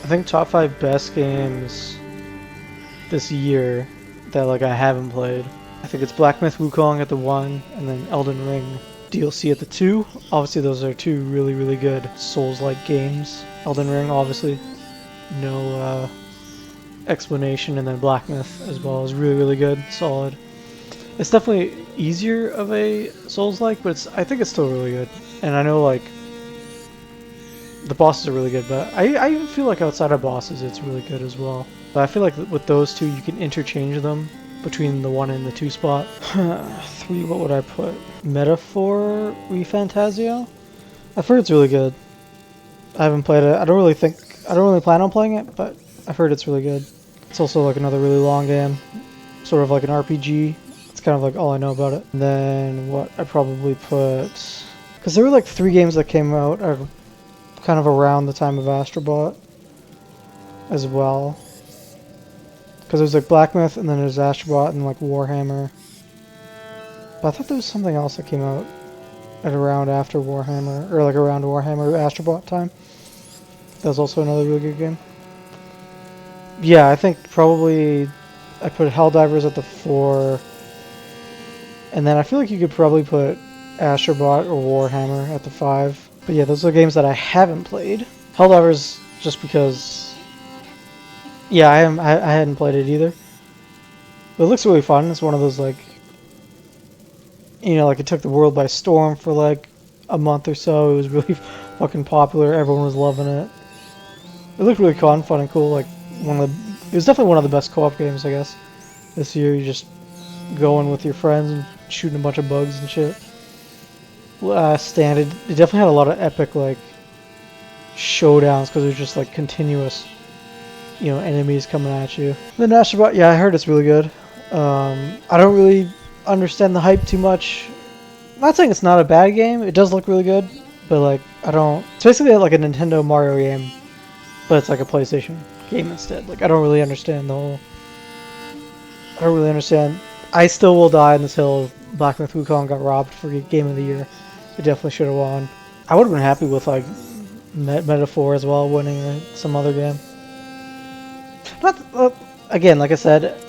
I think top 5 best games this year that like I haven't played. I think it's Black Myth Wukong at the 1, and then Elden Ring DLC at the 2. Obviously those are two really good Souls-like games. Elden Ring, obviously, no explanation, and then Black Myth as well is really good, solid. It's definitely easier of a Souls-like, but I think it's still really good. And I know like the bosses are really good, but I even feel like outside of bosses it's really good as well. But I feel like with those two you can interchange them between the 1 and the 2 spot. 3, what would I put? Metaphor ReFantazio? I've heard it's really good. I haven't played it. I don't really plan on playing it, but I've heard it's really good. It's also like another really long game, sort of like an RPG. It's kind of like all I know about it. And then what I probably put, because there were like 3 games that came out kind of around the time of Astrobot as well. Because there's like Black Myth, and then there's Astrobot, and like Warhammer. But I thought there was something else that came out at around after Warhammer, or like around Warhammer Astrobot time. That was also another really good game. Yeah, I think probably I put Helldivers at the 4. And then I feel like you could probably put Astrobot or Warhammer at the 5. But yeah, those are games that I haven't played. Helldivers, just because... Yeah, I hadn't played it either. But it looks really fun. It's one of those, like... You know, like it took the world by storm for like a month or so. It was really fucking popular. Everyone was loving it. It looked really fun and cool. Like it was definitely one of the best co-op games, I guess. This year, you just go in with your friends and shooting a bunch of bugs and shit. Standard. It definitely had a lot of epic like showdowns because it was just like continuous, you know, enemies coming at you. The Astrobot, yeah, I heard it's really good. I don't really understand the hype too much. I'm not saying it's not a bad game. It does look really good, but like I don't. It's basically like a Nintendo Mario game, but it's like a PlayStation game instead. Like I don't really understand the whole. I don't really understand. I still will die on this hill. Black Myth Wukong got robbed for Game of the Year. It definitely should have won. I would have been happy with like Metaphor as well winning or some other game. Not again, like I said,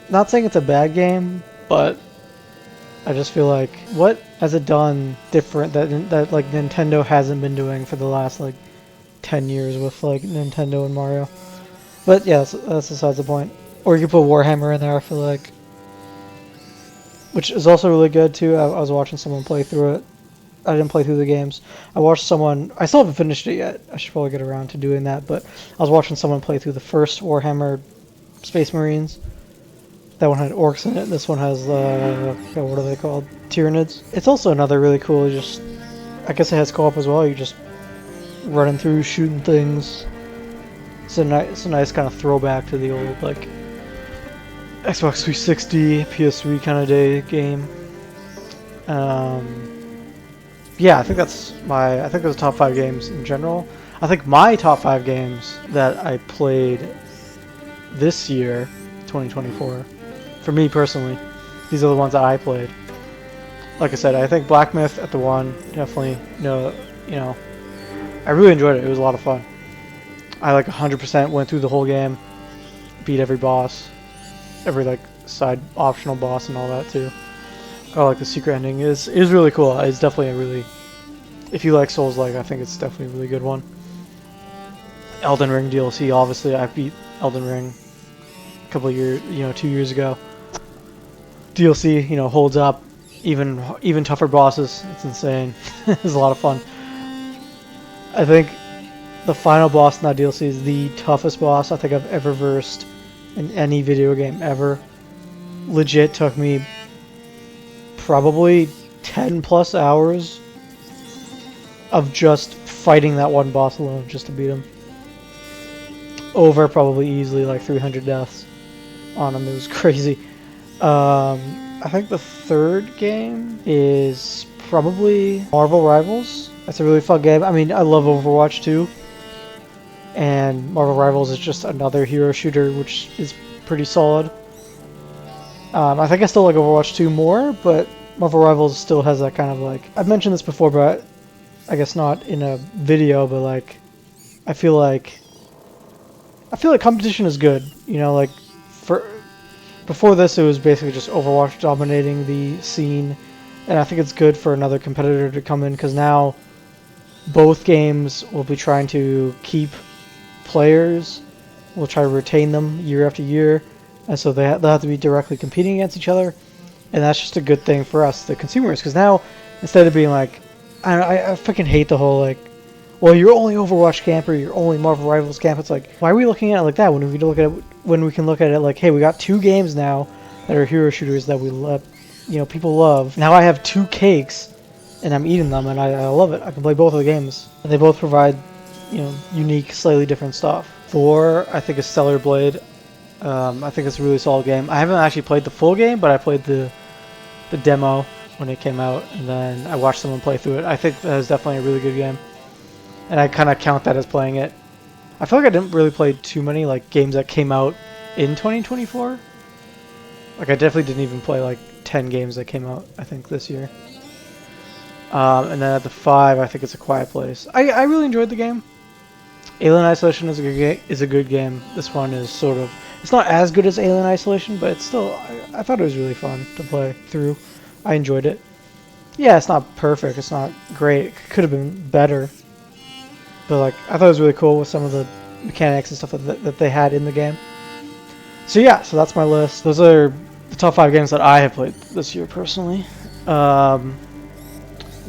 not saying it's a bad game, but I just feel like what has it done different that like Nintendo hasn't been doing for the last like 10 years with like Nintendo and Mario. But yeah, that's besides the point. Or you could put Warhammer in there, I feel like, which is also really good too. I was watching someone play through it. I didn't play through the games. I watched someone. I still haven't finished it yet. I should probably get around to doing that. But I was watching someone play through the first Warhammer Space Marines. That one had orcs in it. This one has what are they called? Tyranids. It's also another really cool. Just I guess it has co-op as well. You're just running through, shooting things. It's a nice kind of throwback to the old like Xbox 360, PS3 kind of day game. Yeah, I think that's I think those top 5 games in general. I think my top 5 games that I played this year, 2024, for me personally, these are the ones that I played. Like I said, I think Black Myth at the 1, definitely, you know, I really enjoyed it. It was a lot of fun. I like 100% went through the whole game, beat every boss, every like side optional boss and all that too. I like the secret ending. Is really cool. It's definitely a really, if you like Souls-like, I think it's definitely a really good one. Elden Ring DLC, obviously, I beat Elden Ring a couple of years, 2 years ago. DLC, holds up. Even tougher bosses. It's insane. It's a lot of fun. I think the final boss in that DLC is the toughest boss I think I've ever versed in any video game ever. Legit took me probably 10 plus hours of just fighting that one boss alone just to beat him. Over probably easily like 300 deaths on him. It was crazy. I think the third game is probably Marvel Rivals. That's a really fun game. I mean, I love Overwatch too. And Marvel Rivals is just another hero shooter, which is pretty solid. I think I still like Overwatch 2 more, but Marvel Rivals still has that kind of like... I've mentioned this before, but I guess not in a video, but like... I feel like I feel like competition is good. You know, like for before this, it was basically just Overwatch dominating the scene, and I think it's good for another competitor to come in because now both games will be trying to keep players. We'll try to retain them year after year, and so they'll have to be directly competing against each other, and that's just a good thing for us, the consumers, because now instead of being like, I freaking hate the whole like, well, you're only Overwatch camper, you're only Marvel Rivals camp. It's like, why are we looking at it like that when we can look at it like, hey, we got 2 games now that are hero shooters that we love, people love. Now I have 2 cakes, and I'm eating them, and I love it. I can play both of the games, and they both provide, unique, slightly different stuff. 4, I think, is Stellar Blade. I think it's a really solid game. I haven't actually played the full game, but I played the demo when it came out, and then I watched someone play through it. I think that is definitely a really good game. And I kind of count that as playing it. I feel like I didn't really play too many like games that came out in 2024. Like I definitely didn't even play like 10 games that came out, I think, this year. And then at the 5, I think it's A Quiet Place. I really enjoyed the game. Alien Isolation is a good game. This one is sort of, it's not as good as Alien Isolation, but it's still, I thought it was really fun to play through. I enjoyed it. Yeah, it's not perfect. It's not great. It could have been better. But like, I thought it was really cool with some of the mechanics and stuff that they had in the game. So yeah, so that's my list. Those are the top 5 games that I have played this year personally. Now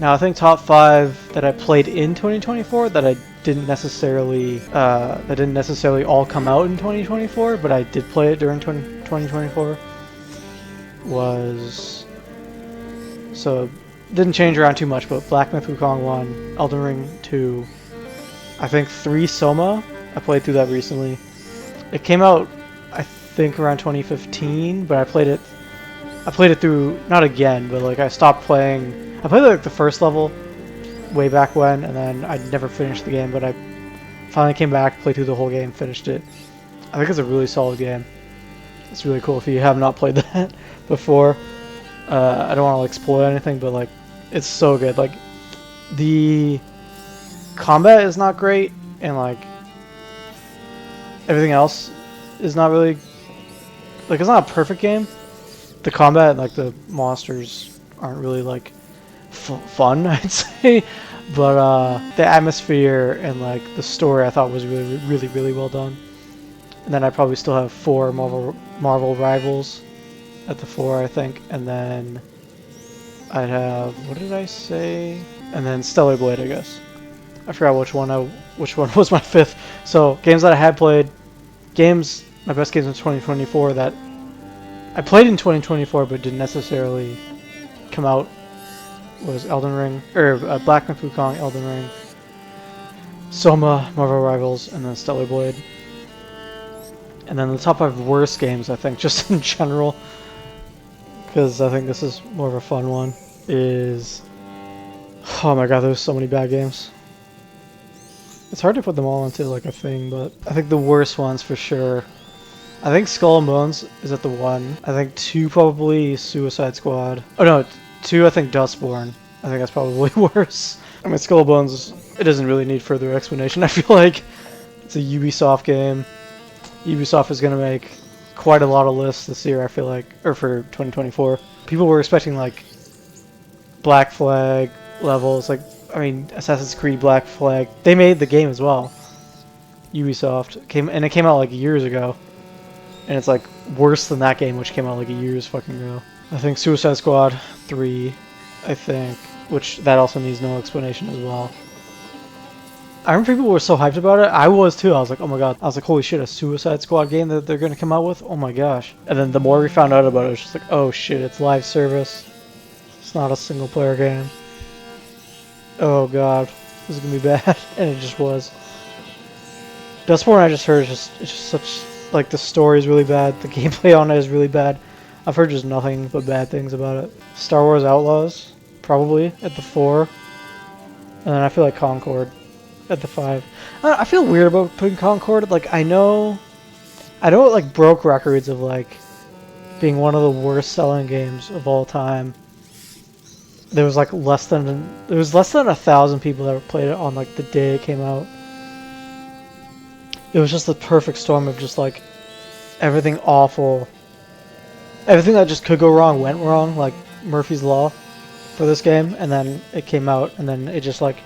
I think top 5 that I played in 2024 that didn't necessarily all come out in 2024, but I did play it during 2024 was, so didn't change around too much, but Black Myth Wukong 1, Elden Ring 2, I think 3 Soma. I played through that recently. It came out, I think, around 2015, but I played it through, not again, but like I stopped playing. I played like the first level way back when, and then I never finished the game, but I finally came back, played through the whole game, finished it. I think it's a really solid game. It's really cool if you have not played that before. I don't want to like spoil anything, but like it's so good. Like the combat is not great, and like everything else is not really, like, it's not a perfect game. The combat and like the monsters aren't really like fun, I'd say, but the atmosphere and like the story I thought was really well done. And then I probably still have 4 Marvel Rivals at the 4, I think, and then I'd have, what did I say? And then Stellar Blade, I guess. I forgot which one was my 5th. So games that I had played, my best games in 2024 that I played in 2024 but didn't necessarily come out was Elden Ring, or Black Myth Wukong, Elden Ring, Soma, Marvel Rivals, and then Stellar Blade. And then the top 5 worst games, I think, just in general, because I think this is more of a fun one, is, oh my god, there's so many bad games. It's hard to put them all into like a thing, but I think the worst ones for sure. I think Skull and Bones is at the 1. I think 2 probably Suicide Squad. Oh no, 2 I think Dustborn. I think that's probably worse. I mean, Skull and Bones, it doesn't really need further explanation. I feel like it's a Ubisoft game. Ubisoft is going to make quite a lot of lists this year, I feel like, or for 2024. People were expecting like Black Flag levels, like, I mean, Assassin's Creed Black Flag. They made the game as well. Ubisoft it came out like years ago, and it's like worse than that game, which came out like a year's fucking ago. I think Suicide Squad 3, I think, which that also needs no explanation as well. I remember people were so hyped about it. I was too. I was like, oh my god. I was like, holy shit, a Suicide Squad game that they're gonna come out with? Oh my gosh. And then the more we found out about it, it was just like, oh shit, it's live service. It's not a single player game. Oh god, this is gonna be bad. And it just was. Dustborn, I just heard, it's just such, like, the story is really bad, the gameplay on it is really bad. I've heard just nothing but bad things about it. Star Wars Outlaws, probably, at the 4. And then I feel like Concord at the 5. I feel weird about putting Concord. Like, I know it like broke records of like being one of the worst selling games of all time. There was less than 1,000 people that played it on like the day it came out. It was just the perfect storm of just like everything awful. Everything that just could go wrong went wrong, like Murphy's Law for this game, and then it came out, and then it just like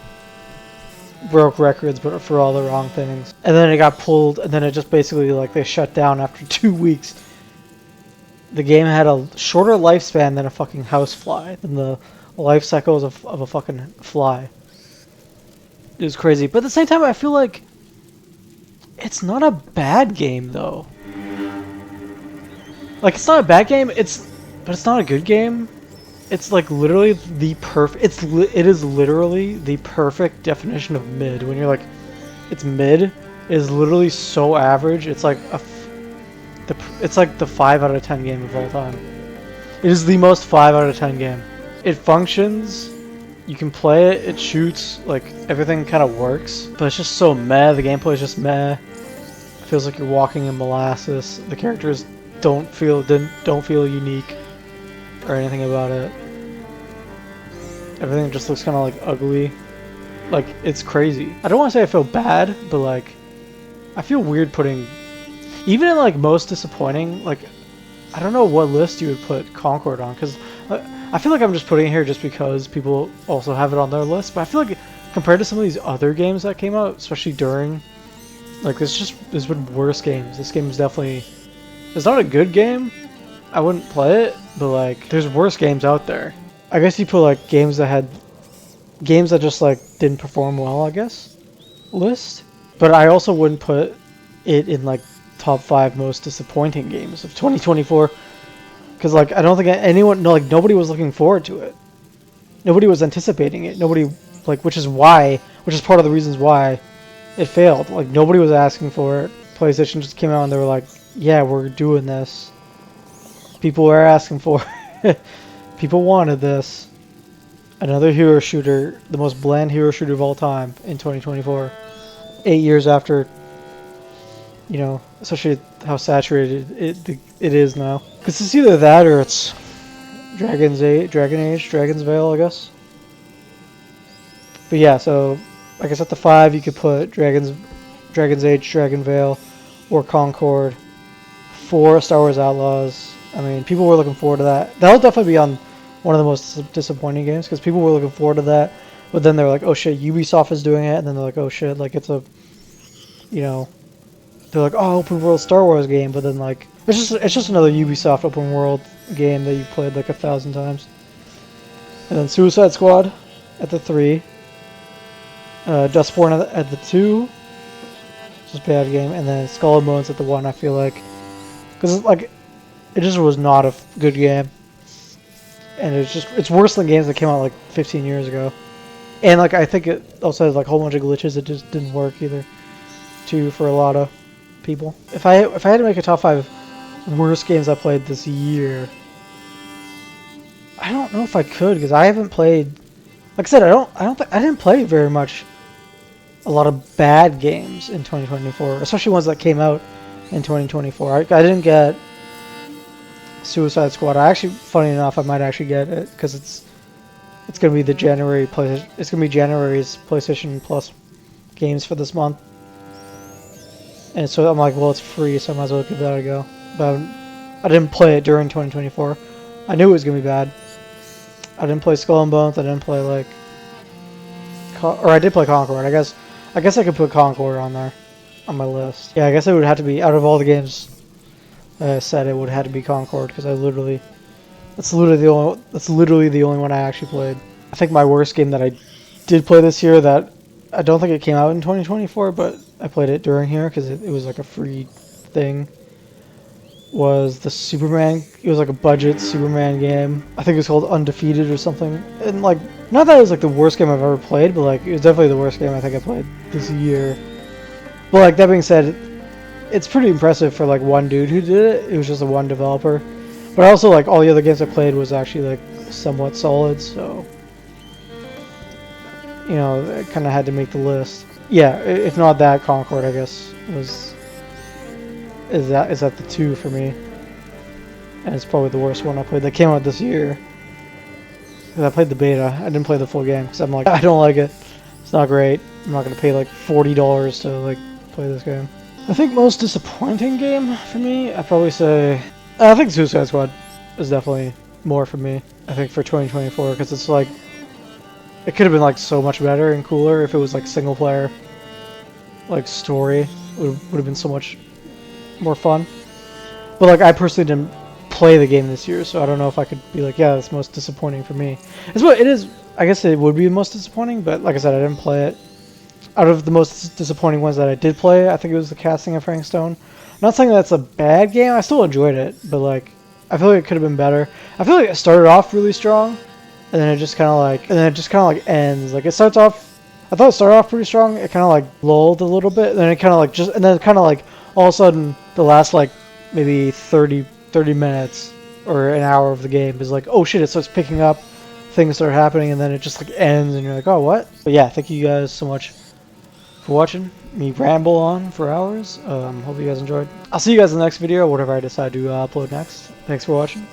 broke records, but for all the wrong things. And then it got pulled, and then it just basically like they shut down after 2 weeks. The game had a shorter lifespan than a fucking housefly, than the life cycles of a fucking fly. It was crazy, but at the same time, I feel like it's not a bad game though. Like, it's not a bad game, but it's not a good game. It's like literally the it is literally the perfect definition of mid. When you're like, it's mid, it is literally so average. It's like it's like the 5 out of 10 game of all time. It is the most 5 out of 10 game. It functions, you can play it, it shoots, like everything kind of works, but it's just so meh. The gameplay is just meh. It feels like you're walking in molasses. The characters don't feel unique or anything about it. Everything just looks kind of like ugly. Like, it's crazy. I don't want to say I feel bad, but like I feel weird putting, even in like most disappointing, like I don't know what list you would put Concord on, because I feel like I'm just putting it here just because people also have it on their list, but I feel like compared to some of these other games that came out, especially during, like, there's been worse games. This game is definitely, it's not a good game, I wouldn't play it, but like there's worse games out there. I guess you put like games that just like didn't perform well, I guess, list. But I also wouldn't put it in like top 5 most disappointing games of 2024, because like I don't think nobody was looking forward to it. Nobody was anticipating it. Nobody, like, which is part of the reasons why it failed. Like, nobody was asking for it. PlayStation just came out and they were like, yeah, we're doing this. People were asking for it. People wanted this. Another hero shooter, the most bland hero shooter of all time in 2024. 8 years after, you know, especially how saturated it is now. Because it's either that or it's Dragon Age, Dragon's Veil, I guess. But yeah, so I guess at the 5 you could put Dragon's Age, Dragon Veil, or Concord. 4, Star Wars Outlaws. I mean, people were looking forward to that. That'll definitely be on one of the most disappointing games, because people were looking forward to that. But then they're like, oh shit, Ubisoft is doing it, and then they're like, oh shit, like it's a, you know, they're like, oh, open world Star Wars game, but then like it's just another Ubisoft open world game that you played like 1,000 times. And then Suicide Squad at the 3, Dustborn at the 2, just a bad game, and then Skull and Bones at the 1. I feel like, because like it just was not a good game, and it's worse than games that came out like 15 years ago. And like I think it also has like a whole bunch of glitches that just didn't work either, too, for a lot of people. If I had to make a top 5 worst games I played this year, I don't know if I could, because I haven't played. Like I said, I didn't play very much. A lot of bad games in 2024, especially ones that came out in 2024. I didn't get Suicide Squad. Funny enough, I might actually get it, because it's gonna be the January PlayStation. It's gonna be January's PlayStation Plus games for this month. And so I'm like, well, it's free, so I might as well give that a go. But I didn't play it during 2024. I knew it was going to be bad. I didn't play Skull and Bones. I didn't play, like... Or I did play Concord. I guess I could put Concord on there, on my list. Yeah, I guess it would have to be, out of all the games I said, it would have to be Concord, because that's literally the only one I actually played. I think my worst game that I did play this year, that I don't think it came out in 2024, but I played it during here because it was like a free thing, was the Superman. It was like a budget Superman game. I think it was called Undefeated or something. And like, not that it was like the worst game I've ever played, but like it was definitely the worst game I think I played this year. But like, that being said, it's pretty impressive for like one dude who did it. It was just a one developer. But also, like, all the other games I played was actually like somewhat solid, so you know, it kind of had to make the list. Yeah, if not that, Concord, I guess, is at the 2 for me. And it's probably the worst one I played that came out this year. Because I played the beta. I didn't play the full game, because I'm like, I don't like it. It's not great. I'm not going to pay like $40 to like play this game. I think most disappointing game for me, I'd probably say, I think Suicide Squad is definitely more for me. I think for 2024, because it's like, it could have been like so much better and cooler if it was like single player, like story would have been so much more fun. But like I personally didn't play the game this year, so I don't know if I could be like, yeah, that's most disappointing for me. It's what it is. I guess it would be the most disappointing, but like I said, I didn't play it. Out of the most disappointing ones that I did play, I think it was the casting of Frank Stone. Not saying that's a bad game. I still enjoyed it, but like I feel like it could have been better. I feel like it started off really strong, and then it just kind of like ends. Like it starts off. I thought it started off pretty strong. It kind of like lulled a little bit, and then it kind of like and then kind of like all of a sudden the last like maybe 30 minutes or an hour of the game is like, oh shit, it starts picking up, things start happening, and then it just like ends, and you're like, oh what? But yeah, thank you guys so much for watching me ramble on for hours. Hope you guys enjoyed. I'll see you guys in the next video, whatever I decide to upload next. Thanks for watching.